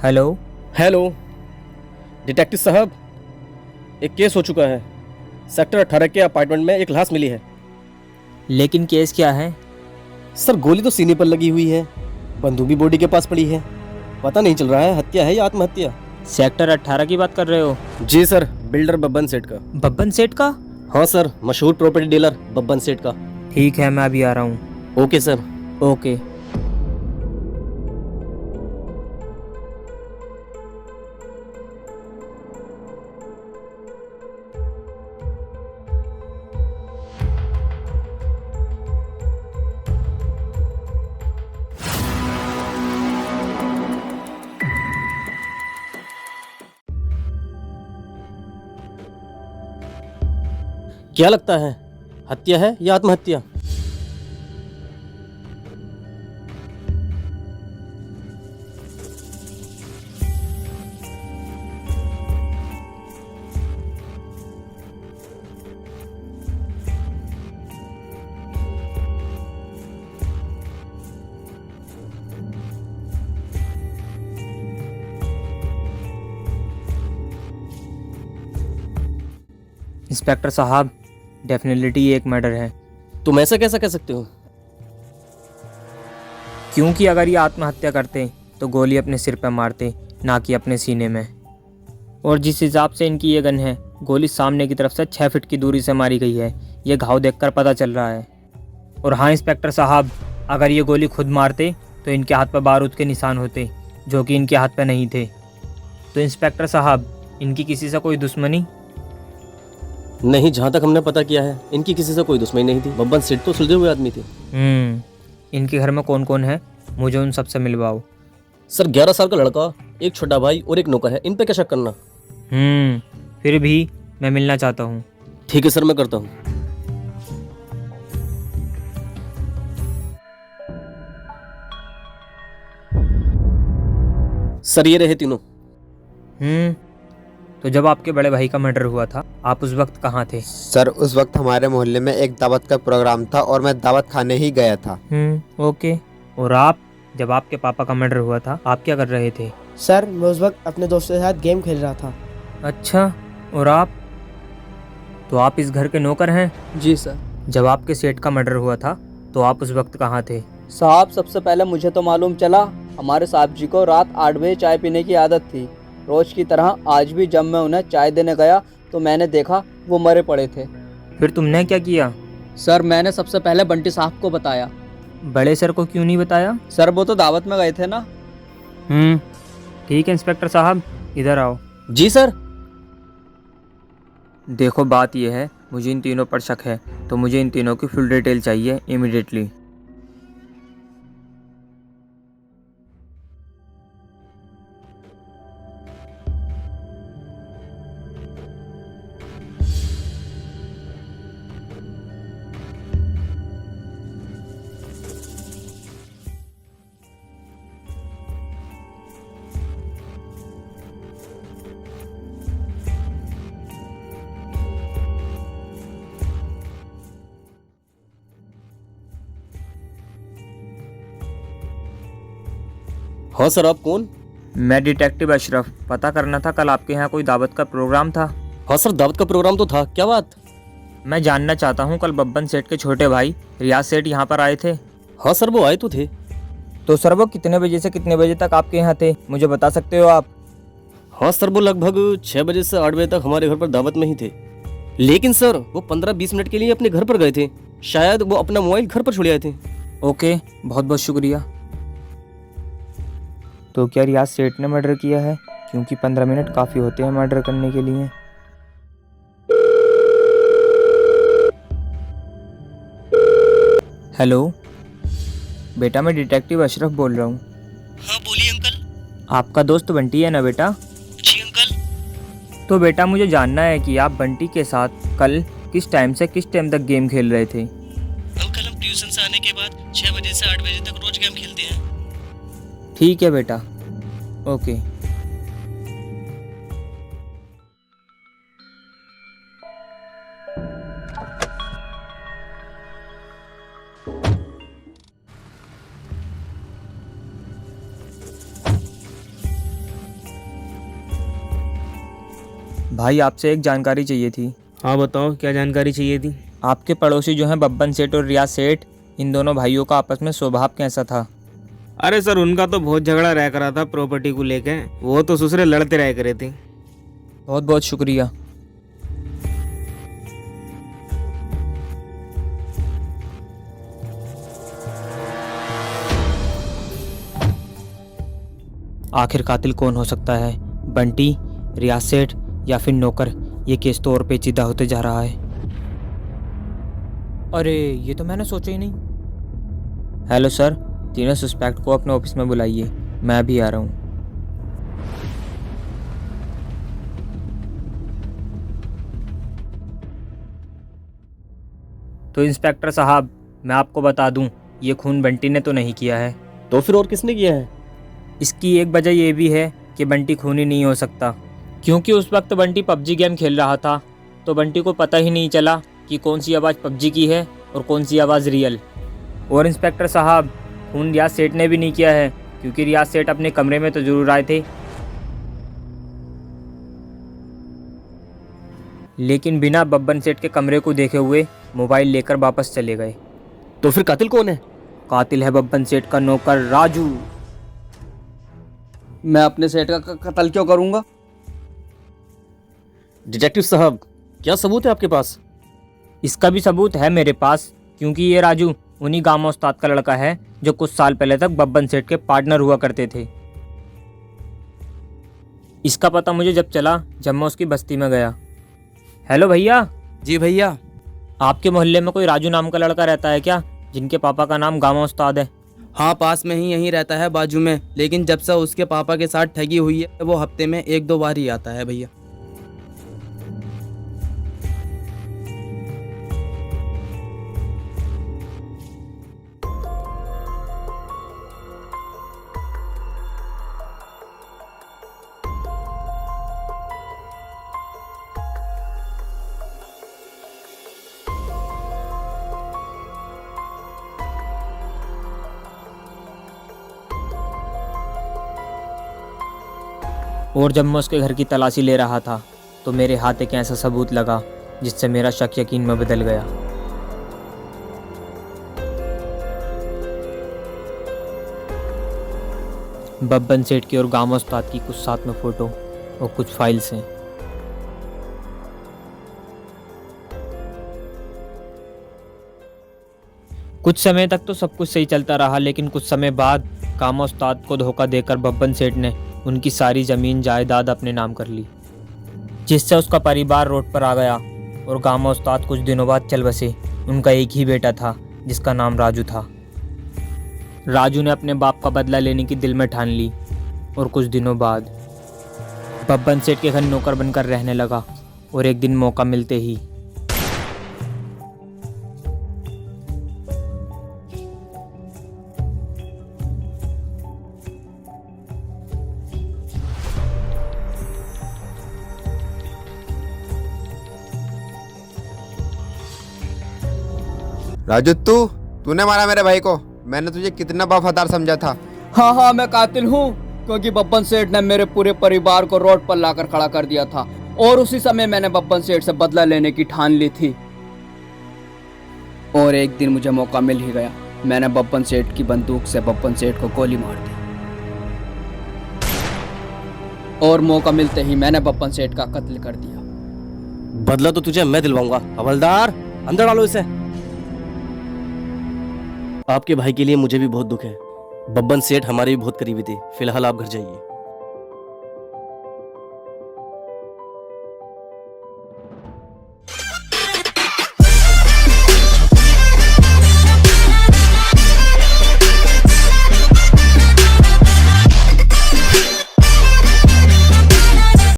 Hello. Hello detective साहब, एक case हो चुका है। सेक्टर 18 के अपार्टमेंट में एक लाश मिली है। लेकिन केस क्या है? सर गोली तो सीने पर लगी हुई है, बंदूक भी बॉडी के पास पड़ी है। पता नहीं चल रहा है हत्या है या आत्महत्या। सेक्टर 18 की बात कर रहे हो? जी सर, बिल्डर बब्बन सेठ का। बब्बन सेठ का? हाँ सर, मशहूर प्रॉपर्टी डीलर बब्बन सेठ का। ठीक है, मैं अभी आ रहा हूँ। Okay sir. ओके। क्या लगता है, हत्या है या आत्महत्या? इंस्पेक्टर साहब, डेफिनेटली ये एक मर्डर है। तुम ऐसा कैसा कह सकते हो? क्योंकि अगर ये आत्महत्या करते तो गोली अपने सिर पर मारते, ना कि अपने सीने में। और जिस हिसाब से इनकी ये गन है, गोली सामने की तरफ से 6 फीट की दूरी से मारी गई है। ये घाव देखकर पता चल रहा है। और हाँ इंस्पेक्टर साहब, अगर ये गोली खुद मारते तो इनके हाथ पर बारूद के निशान होते, जो कि इनके हाथ पर नहीं थे। तो इंस्पेक्टर साहब, इनकी किसी से कोई दुश्मनी? नहीं, जहाँ तक हमने पता किया है इनकी किसी से कोई दुश्मनी नहीं थी। बब्बन सेठ तो सुलझे हुए आदमी थे। इनके घर में कौन कौन है? मुझे उन सबसे मिलवाओ। सर 11 साल का लड़का, एक छोटा भाई और एक नौकर है। इन पे क्या शक करना? फिर भी मैं मिलना चाहता हूँ। ठीक है सर, मैं करता हूँ। सर ये रहे तीनों। तो जब आपके बड़े भाई का मर्डर हुआ था, आप उस वक्त कहाँ थे? सर उस वक्त हमारे मोहल्ले में एक दावत का प्रोग्राम था और मैं दावत खाने ही गया था। ओके। और आप, जब आपके पापा का मर्डर हुआ था, आप क्या कर रहे थे? सर मैं उस वक्त अपने दोस्तों के साथ गेम खेल रहा था। अच्छा, और आप? तो आप इस घर के नौकर हैं? जी सर। जब आपके सेठ का मर्डर हुआ था तो आप उस वक्त कहाँ थे? साहब सबसे पहले मुझे तो मालूम चला, हमारे साहब जी को रात 8 बजे चाय पीने की आदत थी। रोज की तरह आज भी जब मैं उन्हें चाय देने गया तो मैंने देखा वो मरे पड़े थे। फिर तुमने क्या किया? सर मैंने सबसे पहले बंटी साहब को बताया। बड़े सर को क्यों नहीं बताया? सर वो तो दावत में गए थे ना। ठीक है इंस्पेक्टर साहब, इधर आओ। जी सर। देखो बात यह है, मुझे इन तीनों पर शक है, तो मुझे इन तीनों की फुल डिटेल चाहिए इमीडिएटली। हाँ सर, आप कौन? मैं डिटेक्टिव अशरफ। पता करना था, कल आपके यहाँ कोई दावत का प्रोग्राम था। हाँ सर, दावत का प्रोग्राम तो था। क्या बात? मैं जानना चाहता हूँ, कल बब्बन सेठ के छोटे भाई रियाज सेठ यहाँ पर आए थे? हाँ सर, वो आए तो थे। तो सर वो कितने बजे से कितने बजे तक आपके यहाँ थे, मुझे बता सकते हो आप? हाँ सर, वो लगभग 6 बजे से 8 बजे तक हमारे घर पर दावत में ही थे। लेकिन सर वो 15-20 मिनट के लिए अपने घर पर गए थे। शायद वो अपना मोबाइल घर पर छोड़ आए थे। ओके, बहुत बहुत शुक्रिया। तो क्या रियाज सेठ ने मर्डर किया है? क्योंकि 15 मिनट काफ़ी होते हैं मर्डर करने के लिए। हेलो बेटा, मैं डिटेक्टिव अशरफ बोल रहा हूँ। हाँ बोलिए अंकल। आपका दोस्त बंटी है ना बेटा? जी अंकल। तो बेटा मुझे जानना है कि आप बंटी के साथ कल किस टाइम से किस टाइम तक गेम खेल रहे थे? अंकल हम ट्यूशन से आने के बाद 6 बजे से 8 बजे तक रोज गेम खेलते हैं। ठीक है बेटा, ओके। भाई आपसे एक जानकारी चाहिए थी। हाँ बताओ, क्या जानकारी चाहिए थी? आपके पड़ोसी जो हैं बब्बन सेठ और रियाज सेठ, इन दोनों भाइयों का आपस में स्वभाव कैसा था? अरे सर, उनका तो बहुत झगड़ा रह करा था प्रॉपर्टी को लेके। वो तो ससुरे लड़ते रह करे थे। बहुत बहुत शुक्रिया। आखिर कातिल कौन हो सकता है? बंटी, रियाज सेठ या फिर नौकर? ये केस तो और पेचीदा होते जा रहा है। अरे ये तो मैंने सोचा ही नहीं। हेलो सर, तीनों सस्पेक्ट को अपने ऑफिस में बुलाइए, मैं अभी आ रहा हूँ। तो इंस्पेक्टर साहब, मैं आपको बता दूं, ये खून बंटी ने तो नहीं किया है। तो फिर और किसने किया है? इसकी एक वजह ये भी है कि बंटी खूनी नहीं हो सकता, क्योंकि उस वक्त बंटी पबजी गेम खेल रहा था, तो बंटी को पता ही नहीं चला कि कौन सी आवाज़ पबजी की है और कौन सी आवाज़ रियल। और इंस्पेक्टर साहब, खून रियाज सेठ ने भी नहीं किया है, क्योंकि रियाज सेठ अपने कमरे में तो जरूर आए थे, लेकिन बिना बब्बन सेठ के कमरे को देखे हुए मोबाइल लेकर वापस चले गए। तो फिर कातिल कौन है? कातिल है बब्बन सेठ का नौकर राजू। मैं अपने सेठ का कत्ल क्यों करूँगा? डिटेक्टिव साहब, क्या सबूत है आपके पास? इसका भी सबूत है मेरे पास, क्योंकि ये राजू उन्हीं गामा उस्ताद का लड़का है जो कुछ साल पहले तक बब्बन सेठ के पार्टनर हुआ करते थे। इसका पता मुझे जब चला जब मैं उसकी बस्ती में गया। हेलो भैया। जी भैया। आपके मोहल्ले में कोई राजू नाम का लड़का रहता है क्या, जिनके पापा का नाम गामा उस्ताद है? हाँ, पास में ही यहीं रहता है, बाजू में। लेकिन जब से उसके पापा के साथ ठगी हुई है, वो हफ्ते में 1-2 बार ही आता है भैया। और जब मैं उसके घर की तलाशी ले रहा था तो मेरे हाथ एक ऐसा सबूत लगा जिससे मेरा शक यकीन में बदल गया। बब्बन सेठ की और गामा उस्ताद की कुछ साथ में फोटो और कुछ फाइल्स हैं। कुछ समय तक तो सब कुछ सही चलता रहा, लेकिन कुछ समय बाद गामा उस्ताद को धोखा देकर बब्बन सेठ ने उनकी सारी ज़मीन जायदाद अपने नाम कर ली, जिससे उसका परिवार रोड पर आ गया और गामा उस्ताद कुछ दिनों बाद चल बसे। उनका एक ही बेटा था जिसका नाम राजू था। राजू ने अपने बाप का बदला लेने की दिल में ठान ली और कुछ दिनों बाद बब्बन सेठ के घर नौकर बनकर रहने लगा। और एक दिन मौका मिलते ही राजू, तूने मारा मेरे भाई को। मैंने तुझे कितना वफादार समझा था। हाँ हाँ, मैं कातिल हूँ, क्योंकि बब्बन सेठ ने मेरे पूरे परिवार को रोड पर लाकर खड़ा कर दिया था और उसी समय मैंने बब्बन सेठ से बदला लेने की ठान ली थी। और एक दिन मुझे मौका मिल ही गया। मैंने बब्बन सेठ की बंदूक से बब्बन सेठ को गोली मार दी और मौका मिलते ही मैंने बब्बन सेठ का कत्ल कर दिया। बदला तो तुझे मैं दिलवाऊंगा। हवलदार, अंदर डालो इसे। आपके भाई के लिए मुझे भी बहुत दुख है। बब्बन सेठ हमारे भी बहुत करीबी थे। फिलहाल आप घर जाइए।